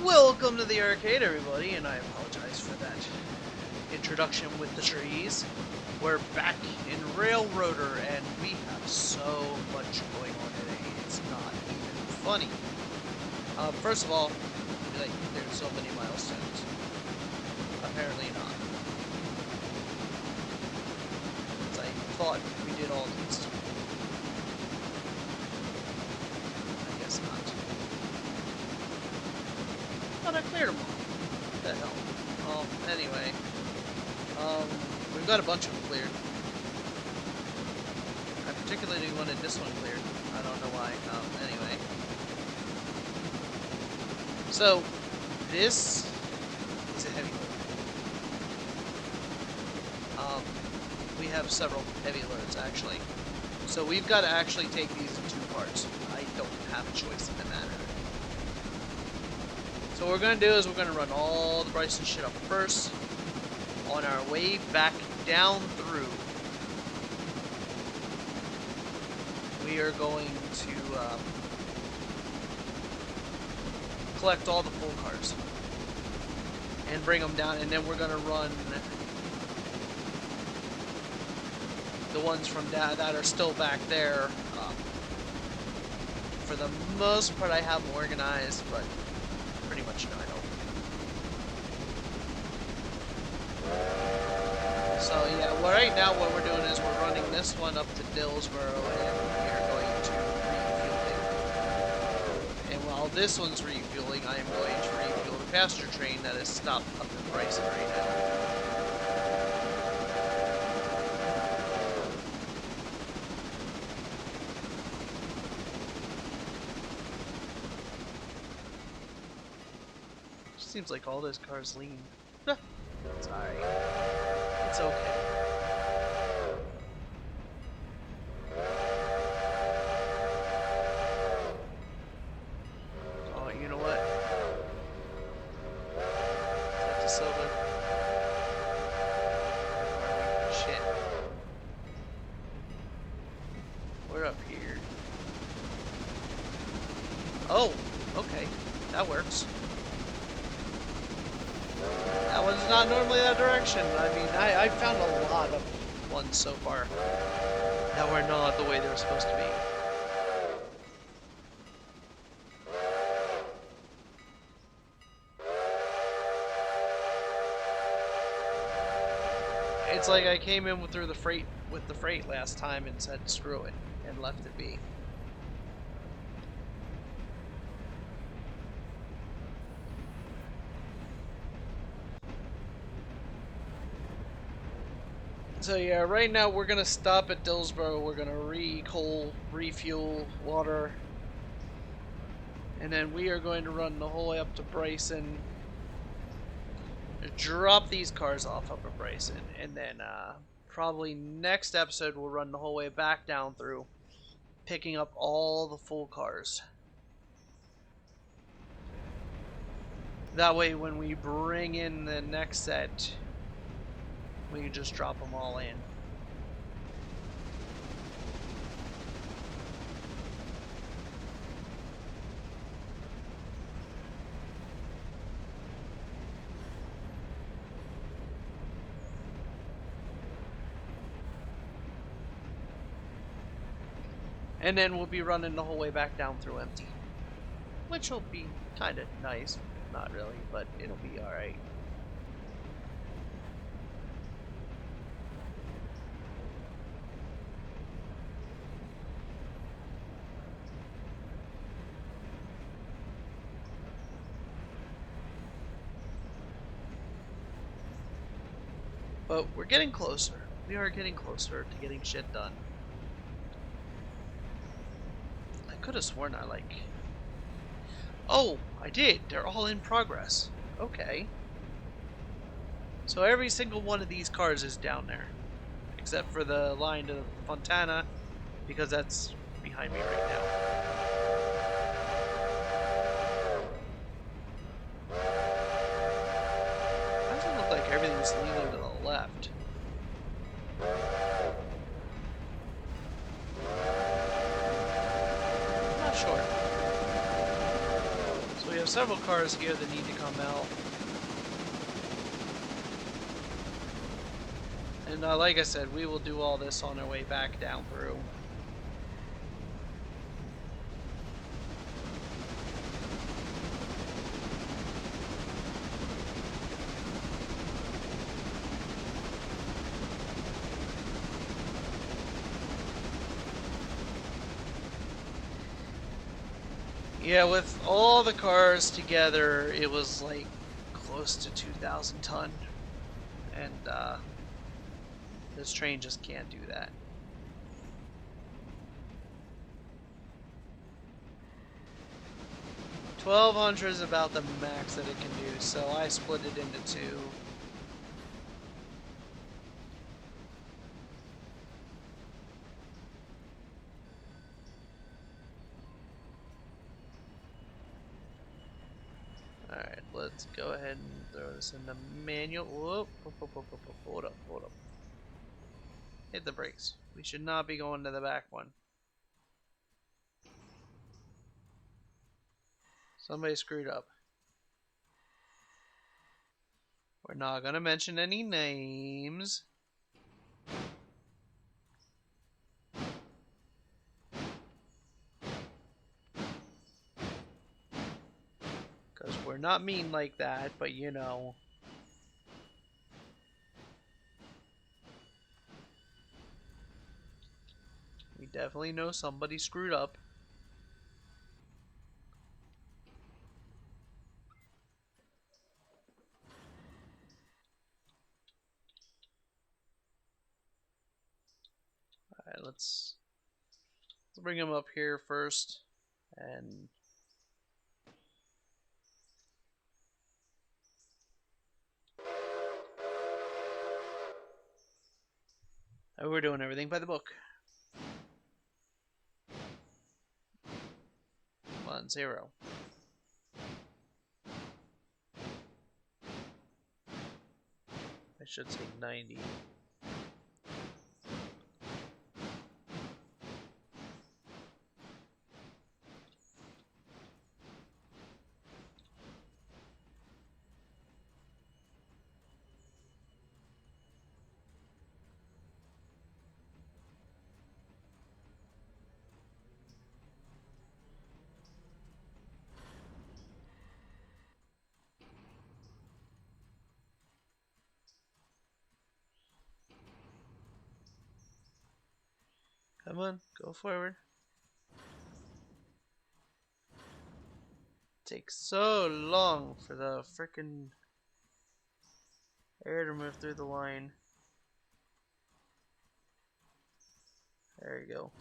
Welcome to the arcade, everybody, and I apologize for that introduction with the trees. We're back in Railroader, and we have so much going on today, it's not even funny. First of all, like, there's so many milestones. Apparently not. Because I thought we did all these. I guess not. Thought I cleared them all. What the hell? Well, anyway. We've got a bunch of them cleared. I particularly wanted this one cleared. I don't know why. Anyway. So, this is a heavy load. We have several heavy loads, actually. So we've got to actually take these in two parts. I don't have a choice in the matter. So what we're going to do is we're going to run all the Bryson shit up first. On our way back down through, we are going to collect all the full cars and bring them down, and then we're going to run the ones from that are still back there. For the most part, I have them organized, but pretty much no, I don't. So yeah, well, right now what we're doing is we're running this one up to Dillsboro, and we're going to refueling. And while this one's refueling, I am going to refuel the passenger train that is stopped up in Bryson right now. Seems like all those cars lean. Sorry. It's okay. Oh, you know what? That's a silver. Shit. We're up here. Oh, okay. That works. That one's not normally that direction. I mean, I found a lot of ones so far that were not the way they were supposed to be. It's like I came in through the freight with the freight last time and said screw it and left it be. So yeah, right now we're gonna stop at Dillsboro. We're gonna refuel water, and then we are going to run the whole way up to Bryson. Drop these cars off up at Bryson, and then probably next episode we'll run the whole way back down through, picking up all the full cars. That way, when we bring in the next set, we can just drop them all in. And then we'll be running the whole way back down through empty. Which will be kind of nice. Not really, but it'll be alright. But we're getting closer. We are getting closer to getting shit done. I could have sworn I like... Oh, I did. They're all in progress. Okay. So every single one of these cars is down there. Except for the line to Fontana, because that's behind me right now. Why does it look like everything's leaning to the left? I'm not sure. several cars here that need to come out. And like I said, we will do all this on our way back down through. Yeah, with all the cars together, it was like close to 2,000 ton. And this train just can't do that. $1,200 is about the max that it can do, so I split it into two. Alright, let's go ahead and throw this in the manual. Whoop, hold up, hold up. Hit the brakes. We should not be going to the back one. Somebody screwed up. We're not gonna mention any names. Because we're not mean like that, but you know. We definitely know somebody screwed up. Alright, let's bring him up here first. And we're doing everything by the book. 1-0. I should say 90. Come on, go forward. Takes so long for the frickin' air to move through the line. There you go.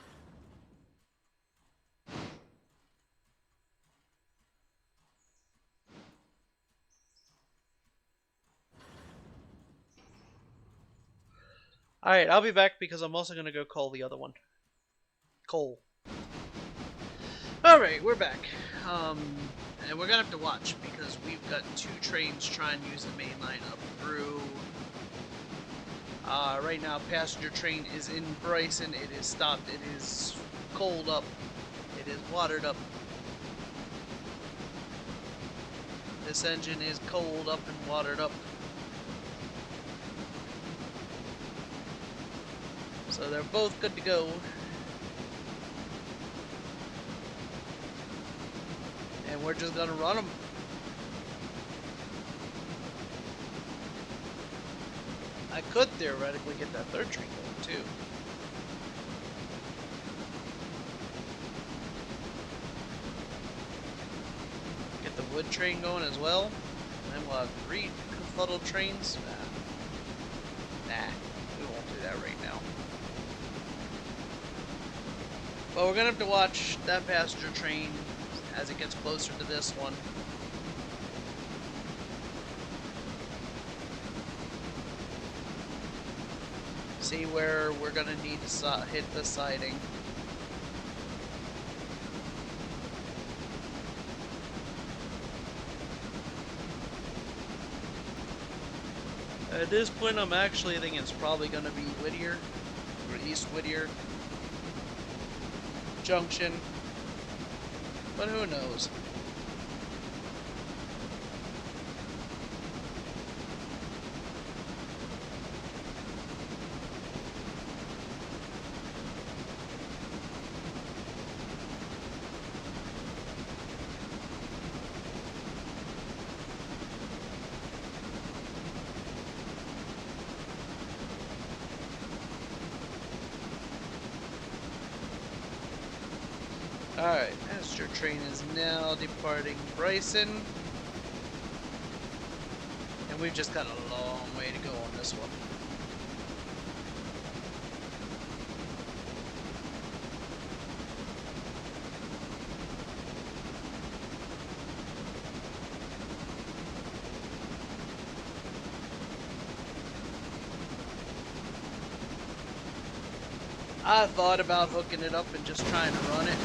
Alright, I'll be back because I'm also going to go call the other one. Cole. Alright, we're back. And we're going to have to watch because we've got two trains trying to use the main line up through. Right now, passenger train is in Bryson. It is stopped. It is cold up. It is watered up. This engine is cold up and watered up. So they're both good to go. And we're just gonna run them. I could theoretically get that third train going too. Get the wood train going as well. And then we'll have 3 befuddled trains. Nah, we won't do that right now. But we're gonna have to watch that passenger train as it gets closer to this one. See where we're gonna need to hit the siding. At this point, I'm actually thinking it's probably gonna be Whittier, or East Whittier Junction, but who knows? Alright, Master Train is now departing Bryson. And we've just got a long way to go on this one. I thought about hooking it up and just trying to run it.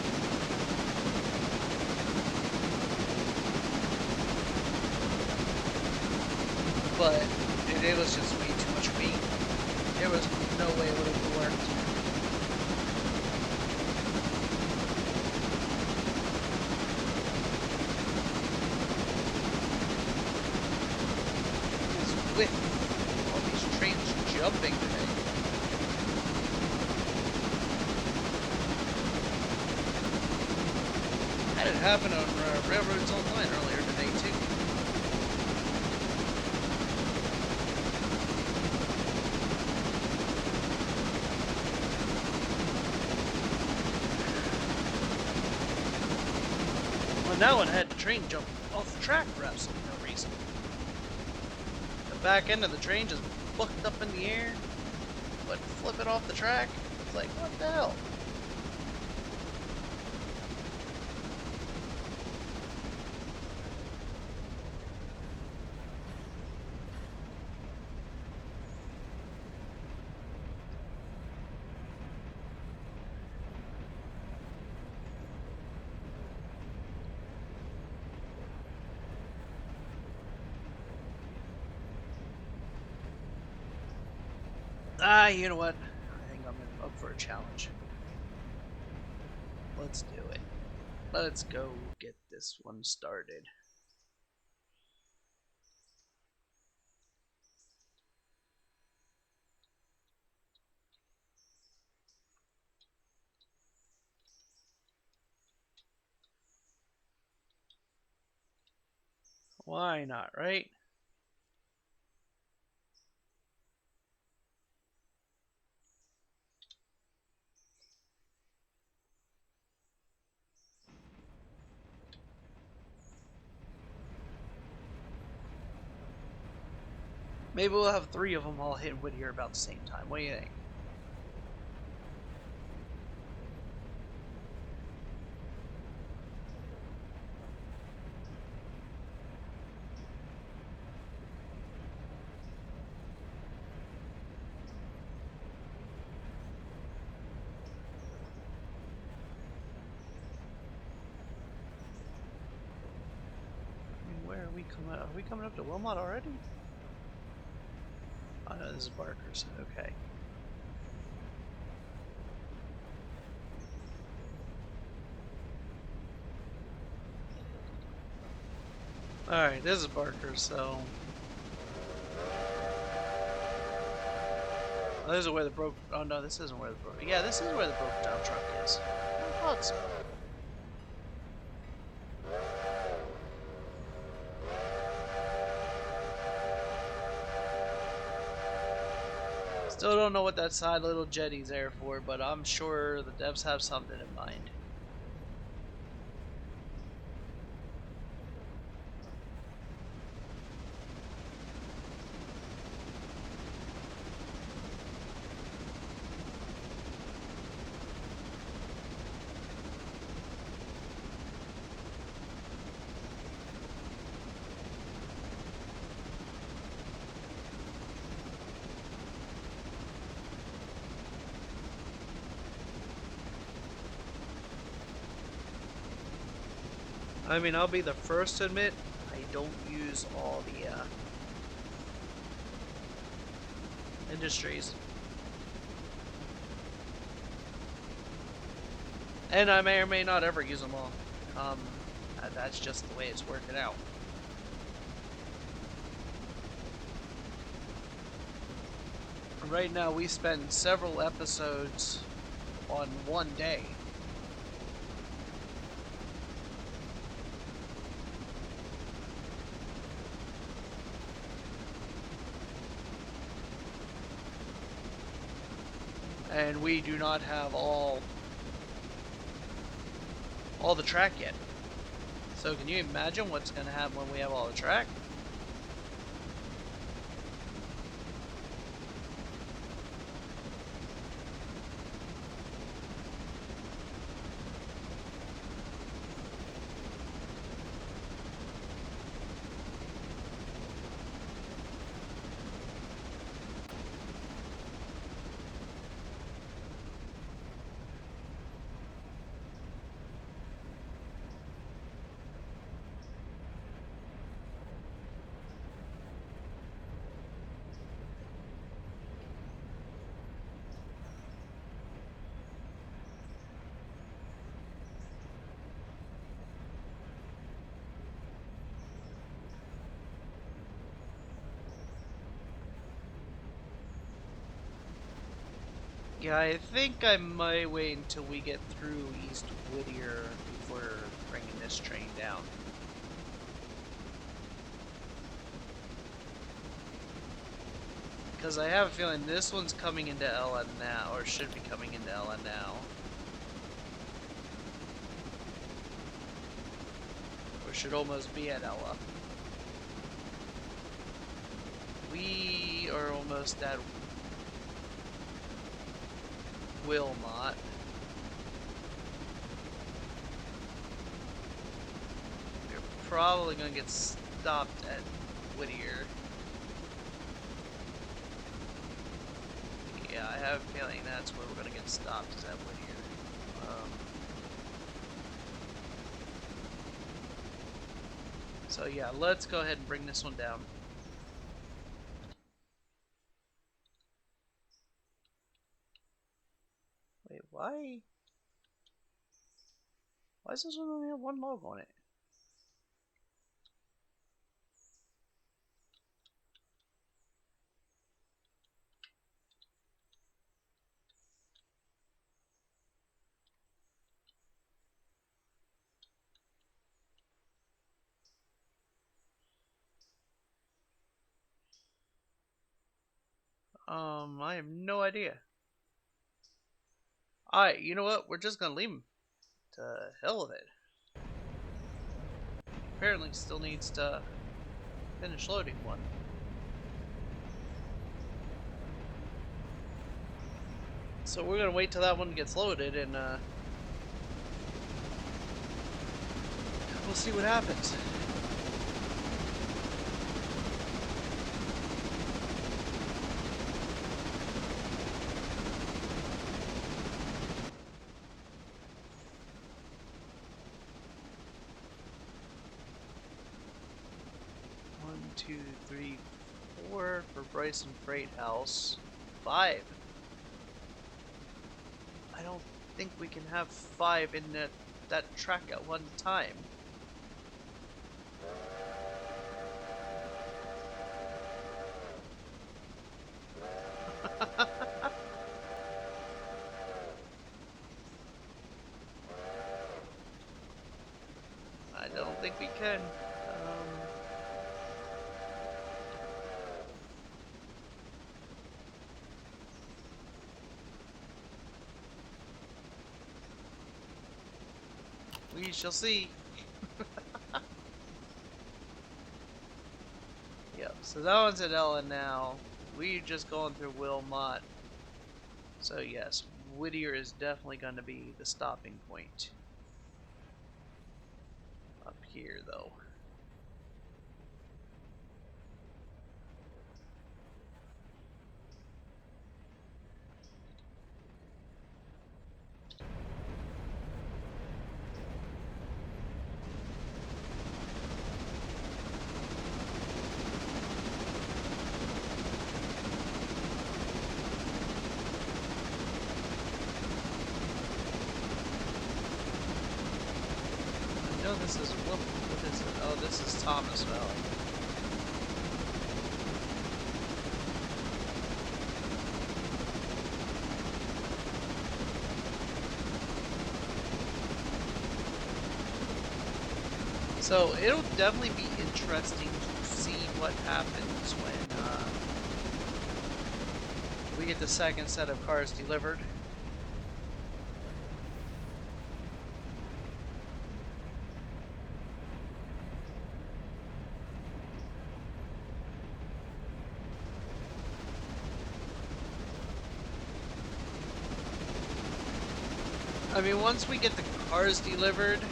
But it was just way too much weight. There was no way it would have worked. What is with all these trains jumping today? That had happened on Railroads Online earlier today too. Well, that one had the train jump off the track for absolutely no reason. The back end of the train just booked up in the air, but flip it off the track. It's like, what the hell? You know what? I think I'm up for a challenge. Let's do it. Let's go get this one started. Why not, right? Maybe we'll have 3 of them all hit Whittier about the same time. What do you think? Where are we coming up? Are we coming up to Wilmot already? Oh no, this is Barker's. Okay. Alright, this is Barker, so... Oh, this is where the broke... Oh no, this isn't where the broke... Yeah, this is where the broke down truck is. I thought so. Still don't know what that side little jetty's there for, but I'm sure the devs have something in mind. I mean, I'll be the first to admit, I don't use all the industries. And I may or may not ever use them all. That's just the way it's working out. Right now, we spend several episodes on one day. And we do not have all all the track yet. So can you imagine what's going to happen when we have all the track? Yeah, I think I might wait until we get through East Whittier before bringing this train down. Because I have a feeling this one's coming into Ella now, or should be coming into Ella now. Or should almost be at Ella. We are almost at Wilmot. We're probably going to get stopped at Whittier. Yeah, I have a feeling that's where we're going to get stopped, is at Whittier. So yeah, let's go ahead and bring this one down. Wait, why? Why does this one only have one logo on it? I have no idea. Alright, you know what? We're just gonna leave him. To hell with it. Apparently still needs to finish loading one. So we're gonna wait till that one gets loaded and we'll see what happens. One, two, three, 4 for Bryson Freight House. 5. I don't think we can have 5 in that track at one time. I don't think we can. We shall see. Yep, so that one's at Ella now. We're just going through Wilmot. So yes, Whittier is definitely going to be the stopping point. Up here though. No, this is what is it? Oh, this is Thomas Valley. So it'll definitely be interesting to see what happens when we get the second set of cars delivered. I mean, once we get the cars delivered,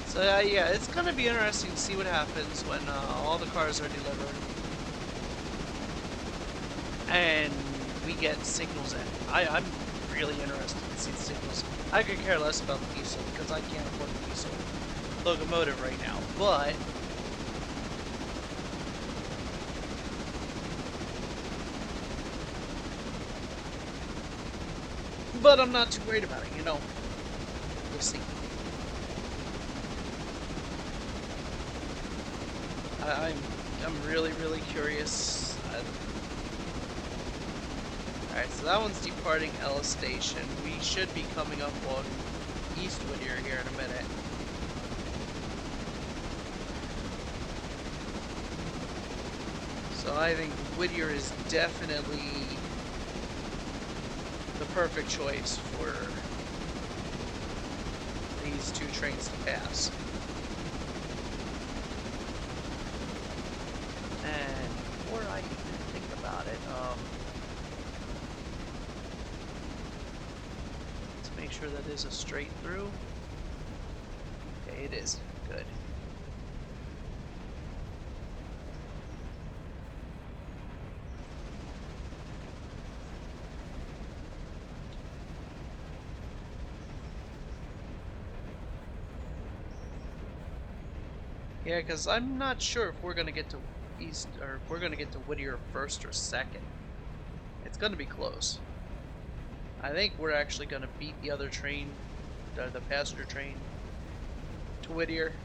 so yeah, it's gonna be interesting to see what happens when all the cars are delivered and we get signals in. I'm really interested to see the signals. I could care less about the diesel because I can't afford the diesel locomotive right now, but I'm not too worried about it, you know. We'll see. I'm really curious. Alright, so that one's departing Ellis Station. We should be coming up on East Whittier here in a minute. So I think Whittier is definitely the perfect choice for these two trains to pass. And before I even think about it, let's make sure that is a straight through. Okay, it is. Good. Yeah, because I'm not sure if we're gonna get to East or if we're gonna get to Whittier first or second. It's gonna be close. I think we're actually gonna beat the other train, the passenger train, to Whittier.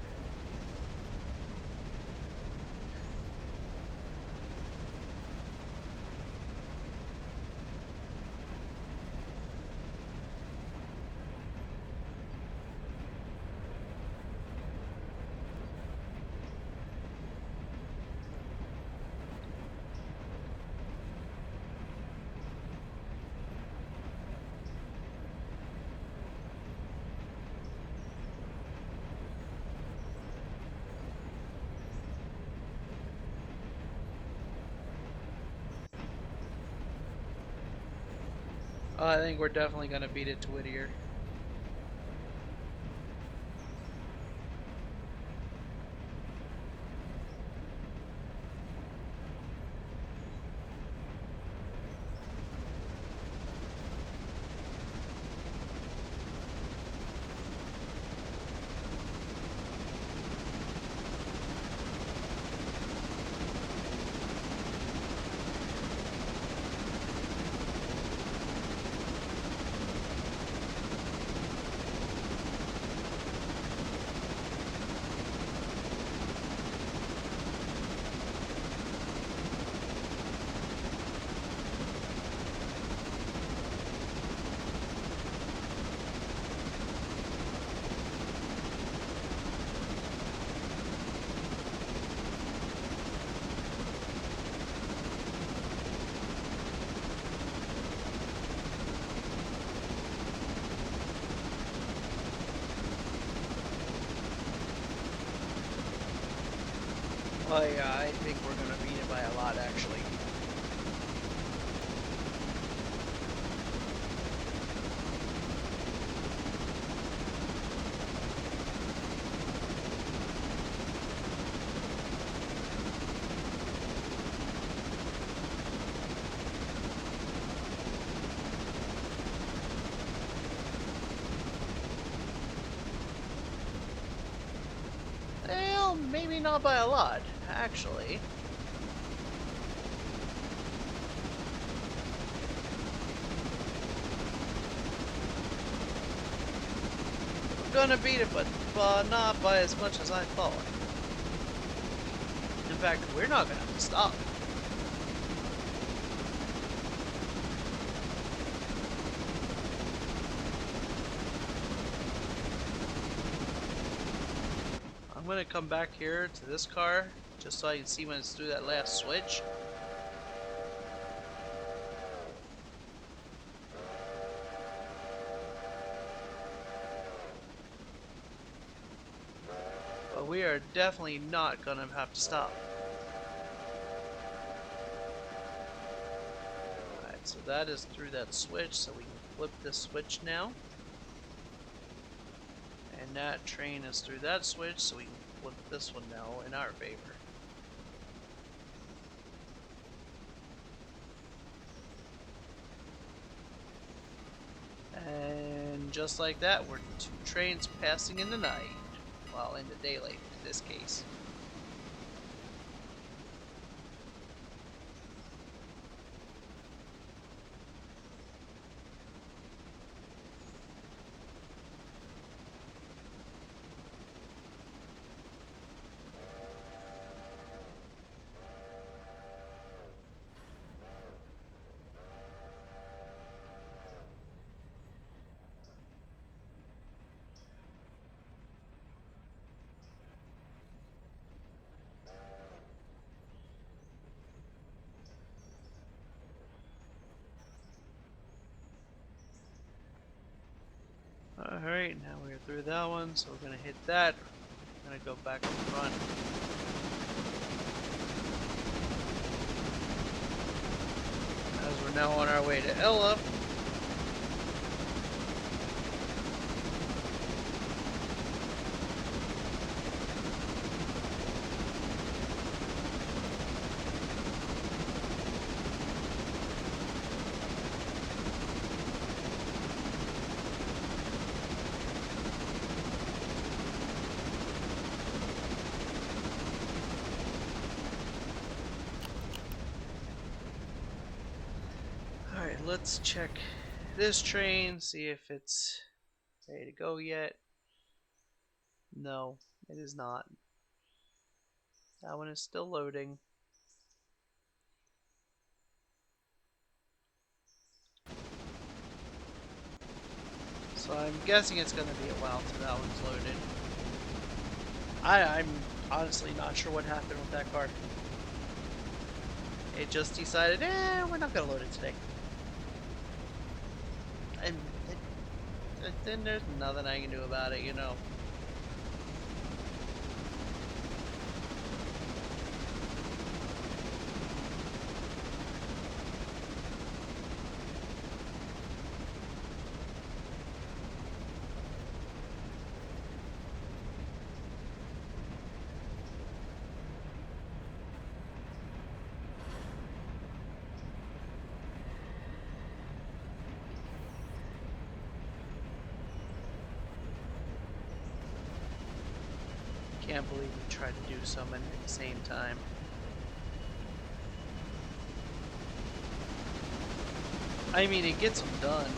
I think we're definitely gonna beat it to Whittier. Oh yeah, I think we're gonna beat it by a lot, actually. Well, maybe not by a lot, actually. We're gonna beat it, but not by as much as I thought. In fact, we're not gonna have to stop. I'm I'm gonna come back here to this car just so I can see when it's through that last switch. But we are definitely not gonna have to stop. Alright, so that is through that switch, so we can flip this switch now. And that train is through that switch, so we can flip this one now in our favor. And just like that, we're two trains passing in the night. Well, in the daylight in this case. Alright, now we're through that one, so we're gonna hit that. We're gonna go back in front. As we're now on our way to Ella. Alright, let's check this train, see if it's ready to go yet. No, it is not. That one is still loading. So I'm guessing it's going to be a while till that one's loaded. I'm honestly not sure what happened with that car. It just decided, we're not going to load it today. And then there's nothing I can do about it, you know. Can't believe we tried to do so many at the same time. I mean, it gets them done.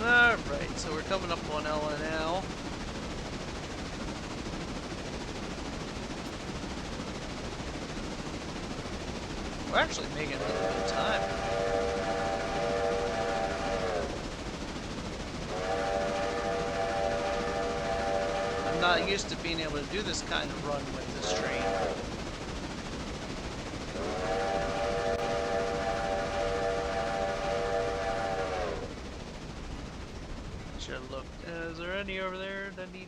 Alright, so we're coming up on Ella now. We're actually making a little bit of time. I'm not used to being able to do this kind of run with this train. Should have looked. Is there any over there that need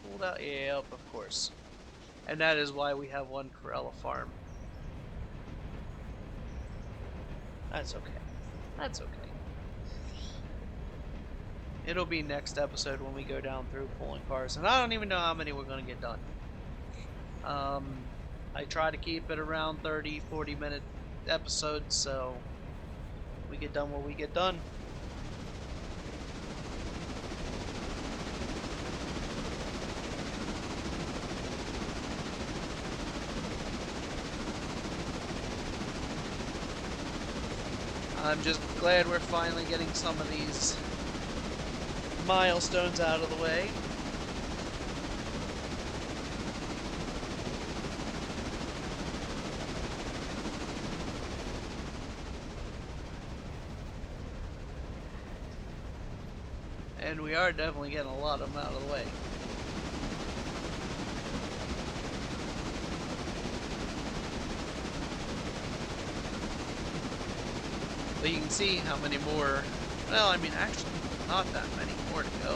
pulled out? Yep, of course. And that is why we have one Corella farm. That's okay. That's okay. It'll be next episode when we go down through pulling cars, and I don't even know how many we're going to get done. I try to keep it around 30, 40-minute episodes, so we get done what we get done. I'm just glad we're finally getting some of these milestones out of the way. And we are definitely getting a lot of them out of the way. But you can see how many more, well, I mean, actually, not that many more to go.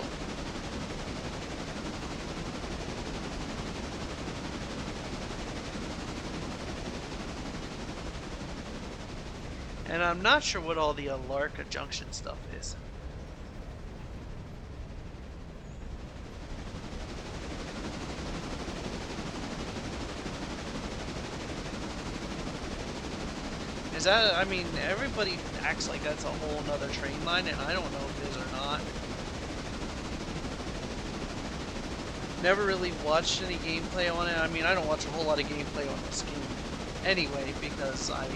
And I'm not sure what all the Alarka Junction stuff is. Is that, I mean, everybody acts like that's a whole nother train line, and I don't know if it is or not. Never really watched any gameplay on it. I mean, I don't watch a whole lot of gameplay on this game anyway, because I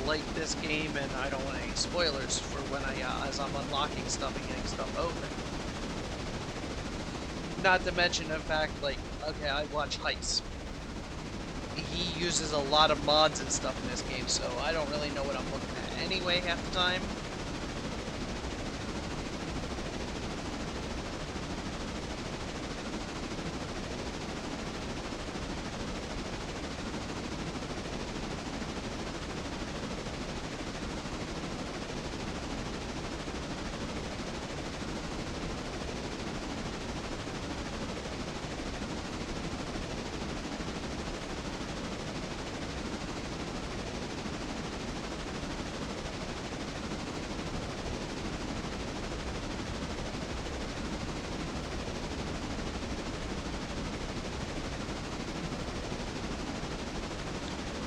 like this game and I don't want any spoilers for when as I'm unlocking stuff and getting stuff open. Not to mention the fact, like, okay, I watch Heist. He uses a lot of mods and stuff in this game, so I don't really know what I'm looking at anyway half the time.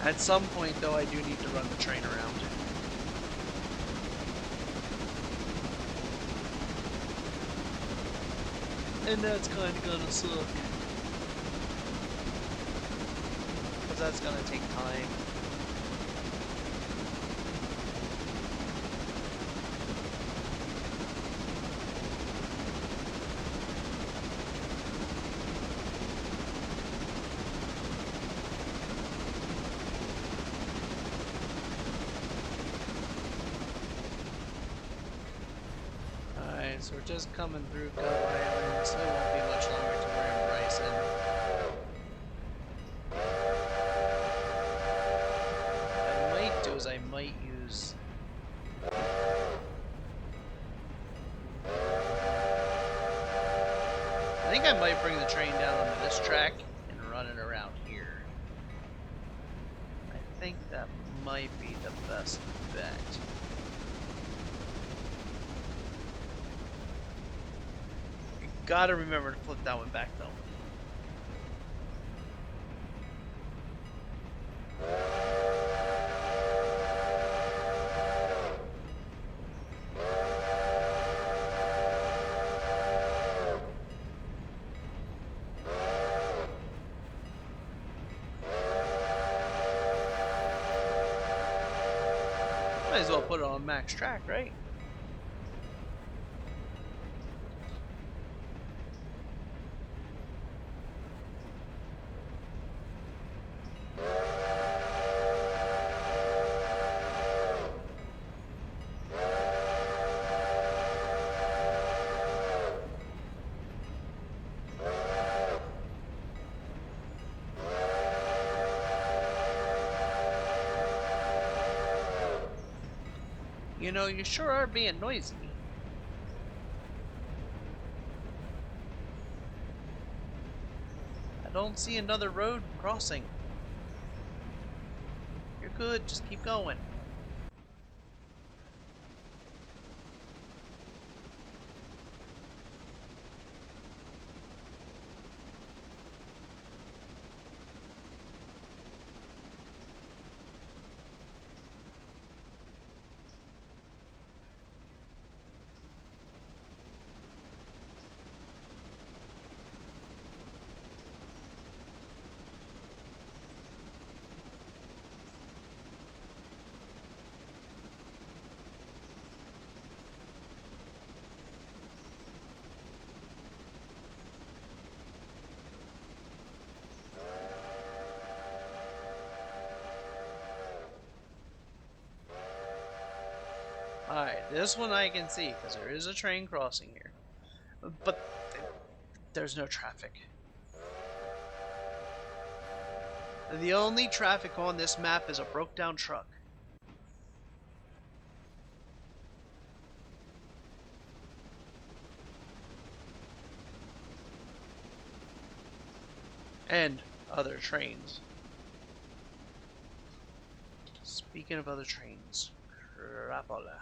At some point, though, I do need to run the train around. And that's kind of gonna suck. Because that's gonna take time. So we're just coming through Gull Island, so it won't be much longer till we're in Bryson. What I might do is I might use... I think I might bring the train down onto this track and run it around here. I think that might be the best bet. Gotta remember to flip that one back though. Might as well put it on max track, right? You know, you sure are being noisy. I don't see another road crossing. You're good, just keep going. This one I can see because there is a train crossing here, but there's no traffic. The only traffic on this map is a broke down truck. And other trains. Speaking of other trains, crapola.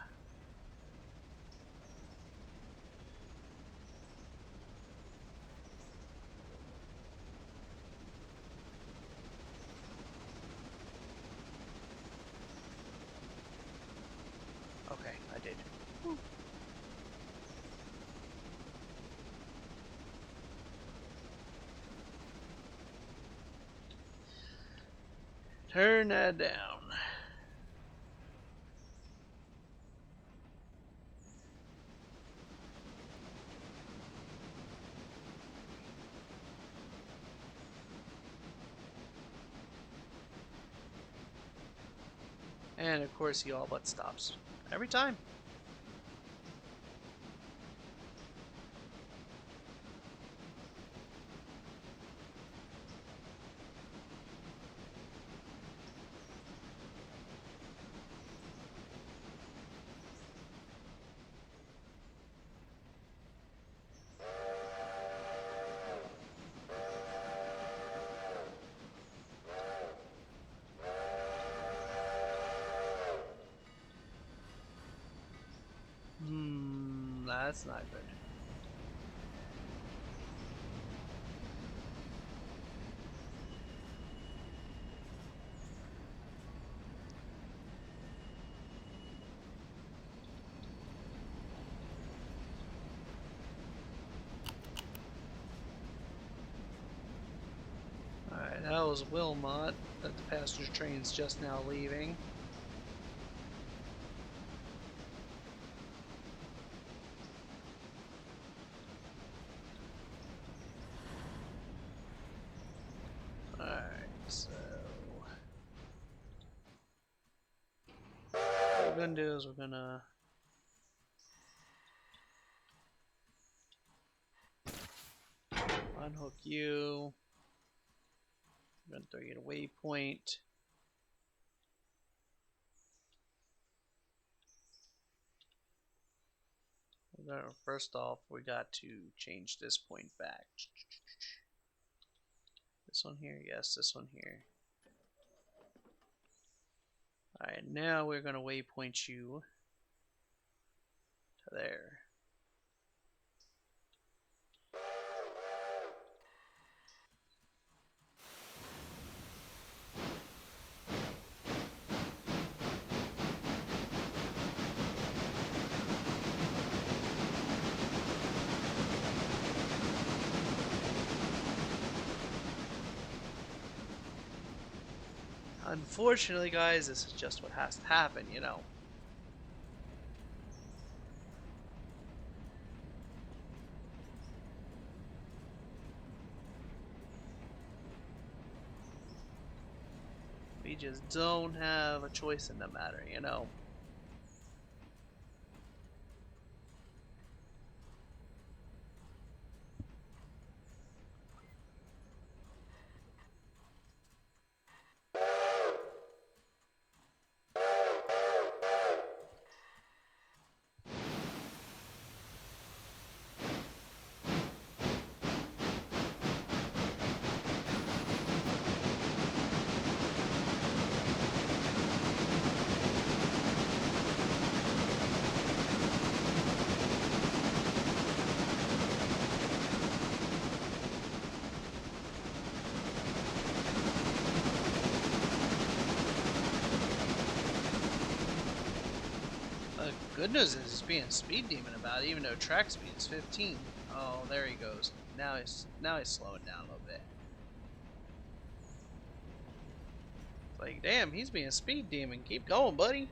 Okay, I did. Whew. Turn that down. And of course he all but stops. Every time. That's not good. Alright, that was Wilmot that the passenger train's just now leaving. Alright, so what we're gonna do is we're gonna unhook you. We're gonna throw you at a waypoint. First off, we got to change this point back. This one here, yes, this one here. Alright, now we're gonna waypoint you to there. Unfortunately, guys, this is just what has to happen, you know. We just don't have a choice in the matter, you know. Good news is he's being speed demon about it, even though track speed is 15. Oh, there he goes. Now he's slowing down a little bit. It's like, damn, he's being speed demon. Keep going, buddy.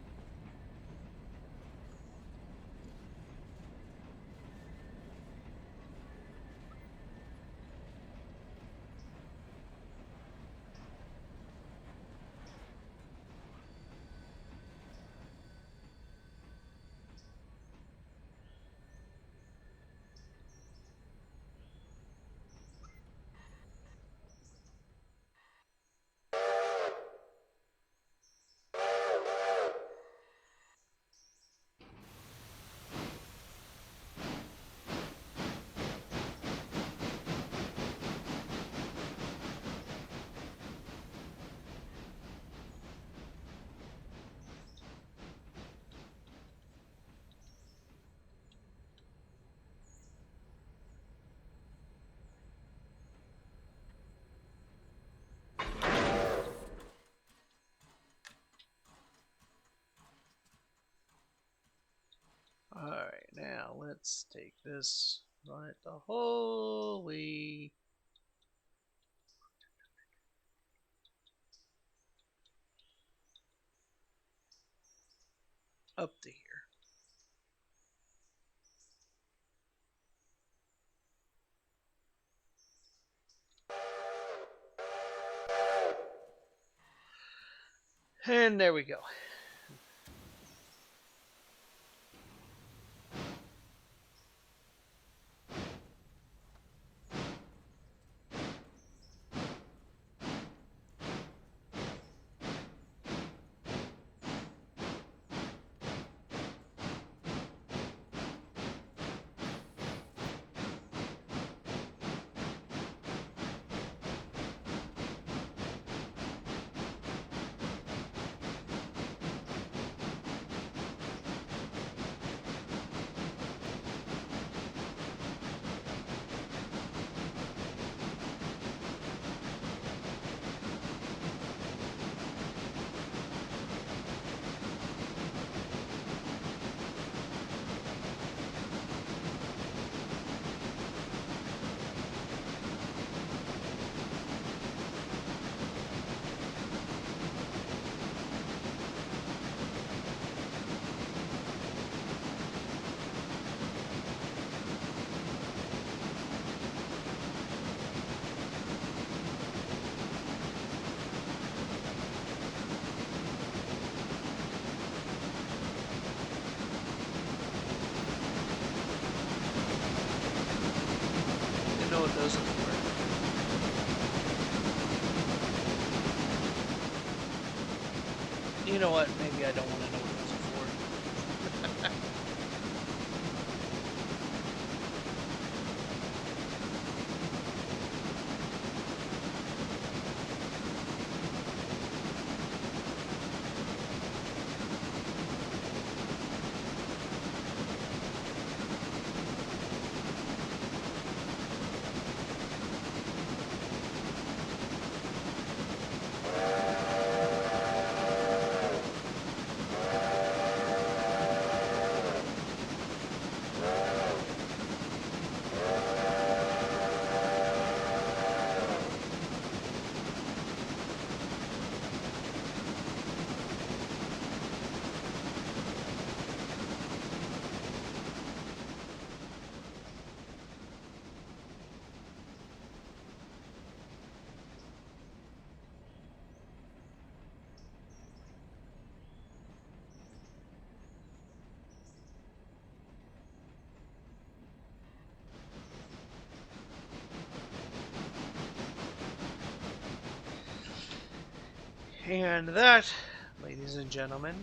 Alright, now let's take this, run it the whole way up to here. And there we go. Didn't know what those were for. You know what? Maybe I don't want to know what those are for. And that, ladies and gentlemen,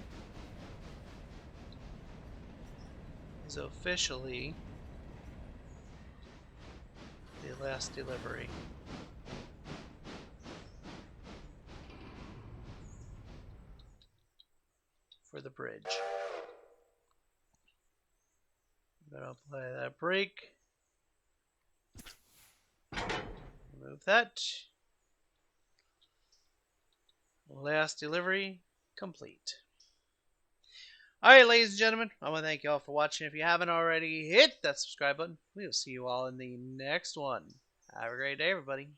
is officially the last delivery. For the bridge. I'm going to apply that brake. Remove that. Last delivery complete. Alright, ladies and gentlemen, I want to thank you all for watching. If you haven't already, hit that subscribe button. We will see you all in the next one. Have a great day, everybody.